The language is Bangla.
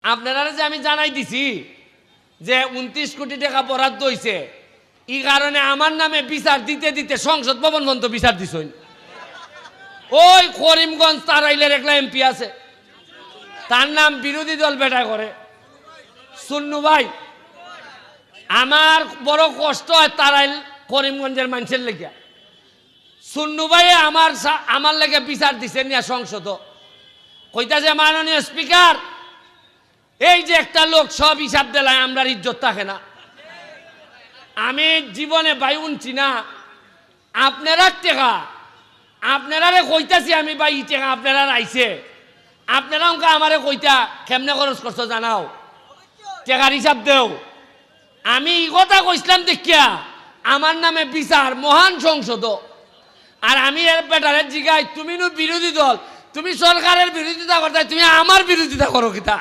আপনারা যে আমি জানাই দিছি যে 29 কোটি টাকা বরাদ্দ হইছে, এই কারণে আমার নামে বিচার দিতে দিতে সংসদ ভবন পর্যন্ত বিচার দিছই। ওই করিমগঞ্জ তারাইলের একলা এমপি আছে, তার নাম বিরোধী দল বেটা করে সুন্নু ভাই। আমার বড় কষ্ট হয় তারাইল করিমগঞ্জের মানুষের লেগে। সুন্নু ভাই আমার লেগে বিচার দিছে নিয়া সংসদ। কইতাছে মাননীয় স্পিকার, এই যে একটা লোক সব হিসাব দিলায় আমরা ইজ্জত থাকে না। আমি জীবনে ভাই উনছি না আপনারা টেকা, আপনারা কইতাছি আমি ভাই ই টেকা আপনারা আইছে, আপনারা অঙ্কা আমারে কইতা কেমনে খরচ করছো জানাও, টেকার হিসাব দেও। আমি এই কথা কইছিলাম দেখিয়া আমার নামে বিচার মহান সংসদ। আর আমি এর বেটারের জিগাই তুমি বিরোধী দল, তুমি সরকারের বিরোধিতা করতে, তুমি আমার বিরোধিতা করো কিতা?